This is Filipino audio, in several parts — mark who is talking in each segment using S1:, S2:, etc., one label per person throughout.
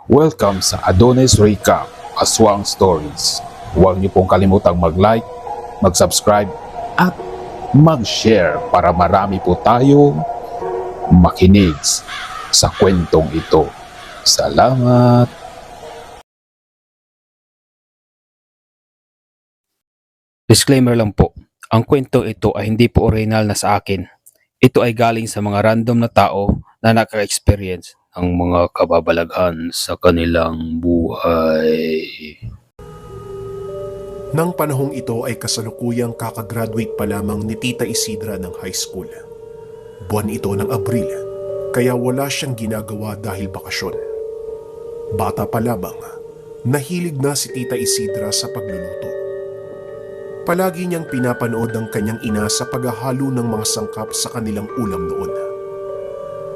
S1: Welcome sa Adonis Recap, Aswang Stories. Huwag niyo pong kalimutang mag-like, mag-subscribe at mag-share para marami po tayong makinig sa kwentong ito. Salamat!
S2: Disclaimer lang po, ang kwento ito ay hindi po original na sa akin. Ito ay galing sa mga random na tao na naka-experience ng mga kababalaghan sa kanilang buhay.
S3: Nang panahong ito ay kasalukuyang kakagraduate pa lamang ni Tita Isidra ng high school. Buwan ito ng Abril, kaya wala siyang ginagawa dahil bakasyon. Bata pa lamang, nahilig na si Tita Isidra sa pagluluto. Palagi niyang pinapanood ang kanyang ina sa paghahalo ng mga sangkap sa kanilang ulam noon.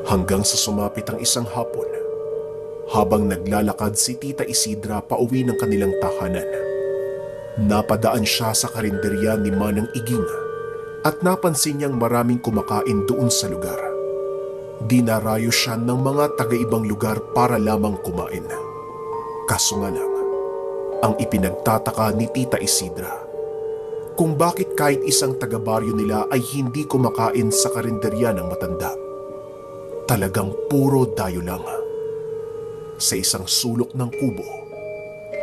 S3: Hanggang sa sumapit ang isang hapon, habang naglalakad si Tita Isidra pauwi ng kanilang tahanan, napadaan siya sa karinderya ni Manang Iging at napansin niyang maraming kumakain doon sa lugar. Dinarayo siya ng mga taga-ibang lugar para lamang kumain. Kaso nga lang, ang ipinagtataka ni Tita Isidra kung bakit kahit isang taga-baryo nila ay hindi kumakain sa karinderya ng matanda. Talagang puro dayo lang. Sa isang sulok ng kubo,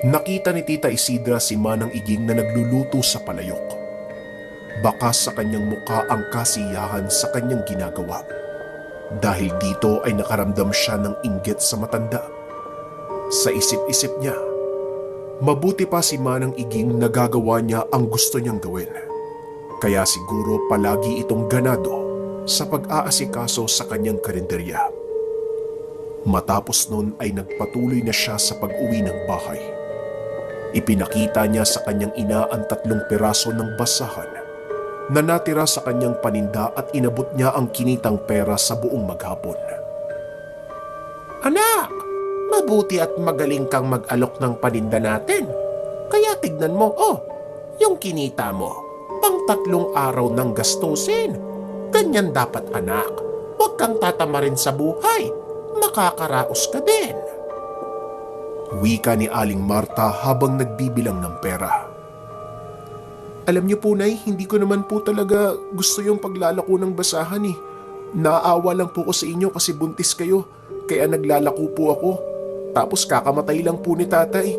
S3: nakita ni Tita Isidra si Manang Iging na nagluluto sa palayok. Baka sa kanyang muka ang kasiyahan sa kanyang ginagawa. Dahil dito ay nakaramdam siya ng inggit sa matanda. Sa isip-isip niya, mabuti pa si Manang Iging na gagawa niya ang gusto niyang gawin. Kaya siguro palagi itong ganado sa pag-aasikaso sa kanyang karinderya. Matapos nun ay nagpatuloy na siya sa pag-uwi ng bahay. Ipinakita niya sa kanyang ina ang 3 piraso ng basahan na natira sa kanyang paninda at inabot niya ang kinitang pera sa buong maghapon. "Anak, mabuti at magaling kang mag-alok ng paninda natin. Kaya tignan mo, yung kinita mo, pang 3 araw ng gastusin. Ganyan dapat, anak. Huwag kang tatamarin sa buhay. Makakaraos ka din." Wika ni Aling Marta habang nagbibilang ng pera. "Alam niyo po, Nay, hindi ko naman po talaga gusto yung paglalako ng basahan eh. Naaawa lang po ko sa inyo kasi buntis kayo, kaya naglalako po ako. Tapos kakamatay lang po ni tatay.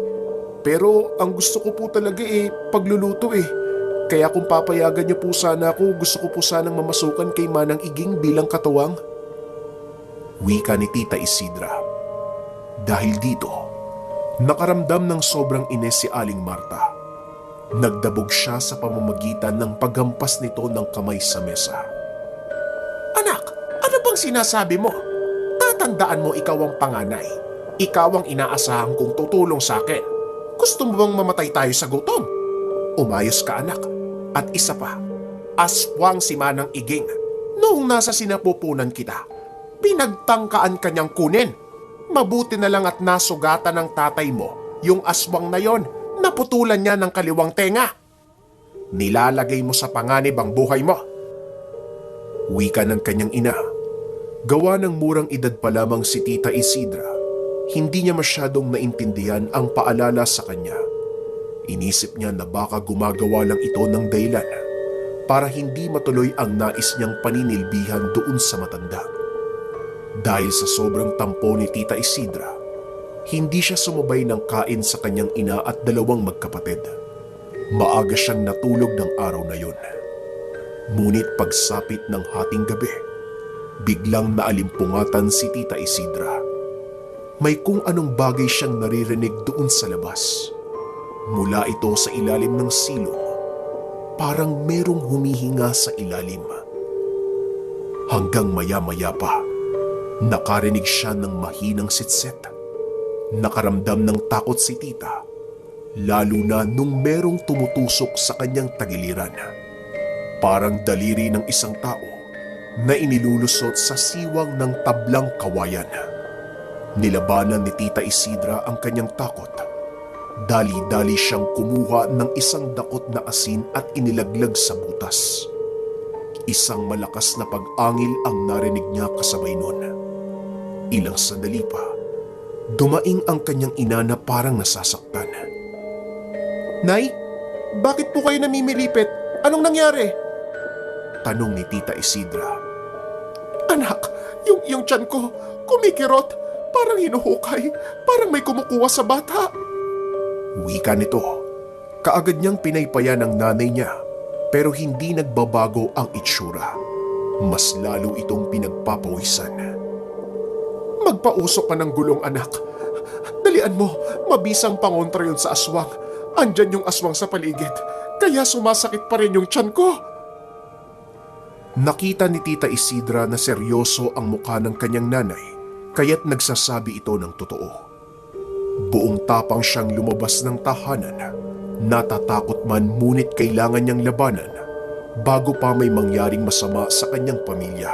S3: Pero ang gusto ko po talaga pagluluto eh. Kaya kung papayagan niyo po sana ako, gusto ko po sanang mamasukan kay Manang Iging bilang katuwang." Wika ni Tita Isidra. Dahil dito, nakaramdam ng sobrang ines si Aling Marta. Nagdabog siya sa pamamagitan ng paghampas nito ng kamay sa mesa. "Anak, ano bang sinasabi mo? Tatandaan mo ikaw ang panganay. Ikaw ang inaasahan kong tutulong sa akin. Gusto mo bang mamatay tayo sa gutom? Umayos ka, anak. At isa pa, aswang si Manang Iging. Noong nasa sinapupunan kita, pinagtangkaan kanyang kunin. Mabuti na lang at nasugatan ng tatay mo yung aswang na yon. Naputulan niya ng kaliwang tenga. Nilalagay mo sa panganib ang buhay mo." Wika ng kanyang ina. Gawa ng murang edad pa lamang si Tita Isidra, hindi niya masyadong naintindihan ang paalala sa kanya. Inisip niya na baka gumagawa lang ito ng dahilan para hindi matuloy ang nais niyang paninilbihan doon sa matanda. Dahil sa sobrang tampo ni Tita Isidra, hindi siya sumabay ng kain sa kanyang ina at 2 magkapatid. Maaga siyang natulog ng araw na yun. Ngunit pagsapit ng hating gabi, biglang naalimpungatan si Tita Isidra. May kung anong bagay siyang naririnig doon sa labas. Mula ito sa ilalim ng silong, parang merong humihinga sa ilalim. Hanggang maya-maya pa, nakarinig siya ng mahinang sitset. Nakaramdam ng takot si tita, lalo na nung merong tumutusok sa kanyang tagiliran. Parang daliri ng isang tao na inilulusot sa siwang ng tablang kawayan. Nilabanan ni Tita Isidra ang kanyang takot. Dali-dali siyang kumuha ng isang dakot na asin at inilaglag sa butas. Isang malakas na pag-angil ang narinig niya kasabay nun. Ilang sandali pa, Dumaing ang kanyang ina na parang nasasaktan. Nay, bakit po kayo namimilipit? Anong nangyari? Tanong ni Tita Isidra. Anak, yung tiyan ko, kumikirot, parang hinuhukay, parang may kumukuha sa bata. Wika nito. Kaagad niyang pinaypaya ng nanay niya, pero hindi nagbabago ang itsura. Mas lalo itong pinagpapawisan. Magpausok ka ng gulong, anak. Dalian mo, mabisang pangontra yun sa aswang. Andyan yung aswang sa paligid, kaya sumasakit pa rin yung tiyan ko. Nakita ni Tita Isidra na seryoso ang mukha ng kanyang nanay, kaya't nagsasabi ito ng totoo. Buong tapang siyang lumabas ng tahanan. Natatakot man ngunit kailangan niyang labanan bago pa may mangyaring masama sa kanyang pamilya.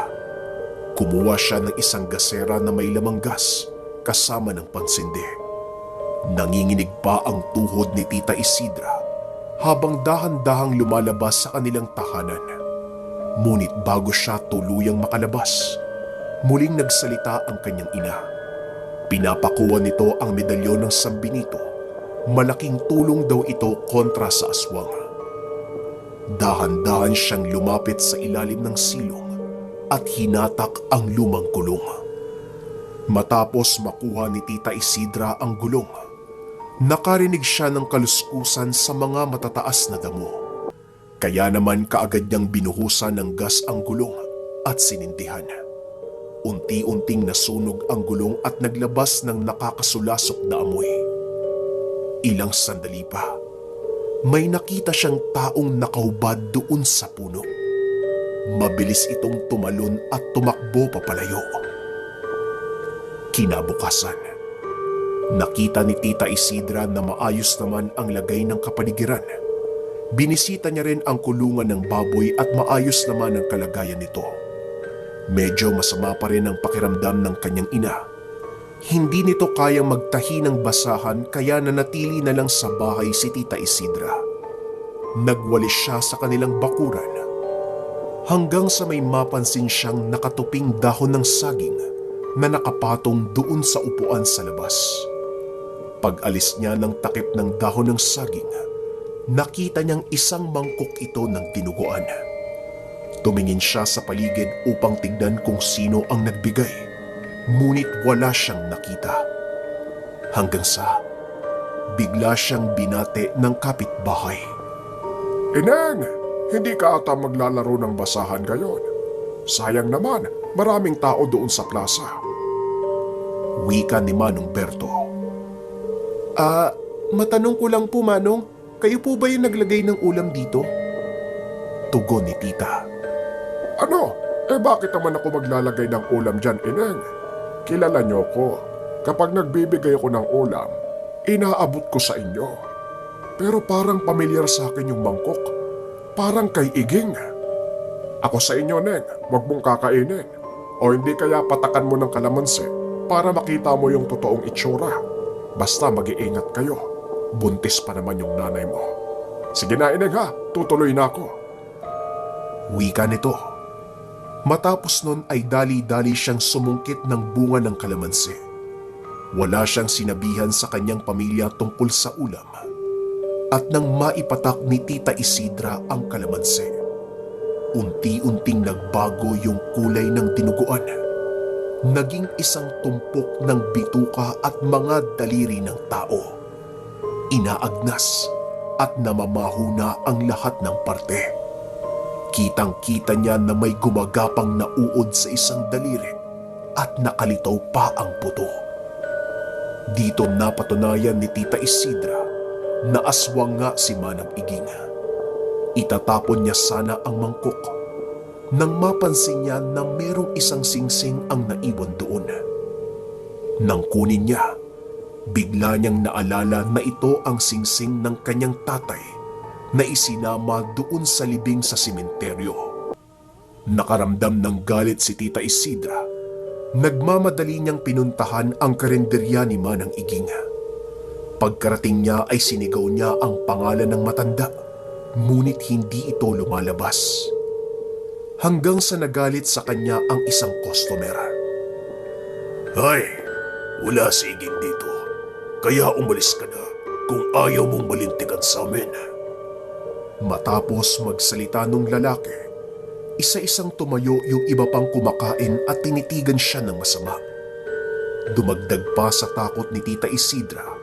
S3: Kumuha siya ng isang gasera na may lamang gas kasama ng pansindi. Nanginginig pa ang tuhod ni Tita Isidra habang dahan-dahang lumalabas sa kanilang tahanan. Ngunit bago siya tuluyang makalabas, muling nagsalita ang kanyang ina. Pinapakuha nito ang medalyon ng San Benito. Malaking tulong daw ito kontra sa aswang. Dahan-dahan siyang lumapit sa ilalim ng silong at hinatak ang lumang kulong. Matapos makuha ni Tita Isidra ang gulong, nakarinig siya ng kaluskusan sa mga matataas na damo. Kaya naman kaagad niyang binuhusan ng gas ang gulong at sinindihan. Unti-unting nasunog ang gulong at naglabas ng nakakasulasok na amoy. Ilang sandali pa, may nakita siyang taong nakahubad doon sa puno. Mabilis itong tumalon at tumakbo papalayo. Kinabukasan, nakita ni Tita Isidra na maayos naman ang lagay ng kapaligiran. Binisita niya rin ang kulungan ng baboy at maayos naman ang kalagayan nito. Medyo masama pa rin ang pakiramdam ng kanyang ina. Hindi nito kayang magtahi ng basahan kaya nanatili na lang sa bahay si Tita Isidra. Nagwalis siya sa kanilang bakuran hanggang sa may mapansin siyang nakatuping dahon ng saging na nakapatong doon sa upuan sa labas. Pag-alis niya ng takip ng dahon ng saging, nakita niyang isang mangkok ito ng dinuguan. Tumingin siya sa paligid upang tignan kung sino ang nagbigay, ngunit wala siyang nakita. Hanggang sa bigla siyang binate ng kapitbahay. Ineng, hindi ka ata maglalaro ng basahan ngayon. Sayang naman, maraming tao doon sa plaza. Wika ni Manong Berto. Matanong ko lang po, Manong, kayo po ba yung naglagay ng ulam dito? Tugon ni Tita. Ano? Bakit naman ako maglalagay ng ulam dyan, Ineng? Kilala niyo ko. Kapag nagbibigay ako ng ulam, inaabot ko sa inyo. Pero parang pamilyar sa akin yung mangkok. Parang kay Iging. Ako sa inyo, Neng, wag mong kakainin. O hindi kaya patakan mo ng kalamansi para makita mo yung totoong itsura. Basta mag-iingat kayo. Buntis pa naman yung nanay mo. Sige na, Ineng ha, tutuloy na ako. Wika nito. Matapos nun ay dali-dali siyang sumungkit ng bunga ng kalamansi. Wala siyang sinabihan sa kanyang pamilya tungkol sa ulam. At nang maipatak ni Tita Isidra ang kalamansi, unti-unting nagbago yung kulay ng dinuguan. Naging isang tumpok ng bituka at mga daliri ng tao. Inaagnas at namamaho na ang lahat ng parte. Kitang-kita niya na may gumagapang na uod sa isang daliri at nakalitaw pa ang puto. Dito napatunayan ni Tita Isidra na aswang nga si Manang Iging. Itatapon niya sana ang mangkok nang mapansin niya na merong isang singsing ang naiwan doon. Nang kunin niya, bigla niyang naalala na ito ang singsing ng kanyang tatay na isinama doon sa libing sa sementeryo. Nakaramdam ng galit si Tita Isidra. Nagmamadali niyang pinuntahan ang karinderya ni Manang Iging. Pagkarating niya ay sinigaw niya ang pangalan ng matanda, ngunit hindi ito lumalabas. Hanggang sa nagalit sa kanya ang isang customer. Hoy, Wala siging dito. Kaya umalis ka na kung ayaw mong malintikan sa amin. Matapos magsalita nung lalaki, isa-isang tumayo yung iba pang kumakain at tinitigan siya ng masama. Dumagdag pa sa takot ni Tita Isidra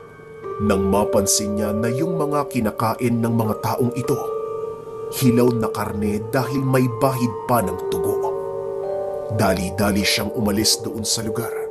S3: nang mapansin niya na yung mga kinakain ng mga taong ito, hilaw na karne dahil may bahid pa ng tugo. Dali-dali siyang umalis doon sa lugar.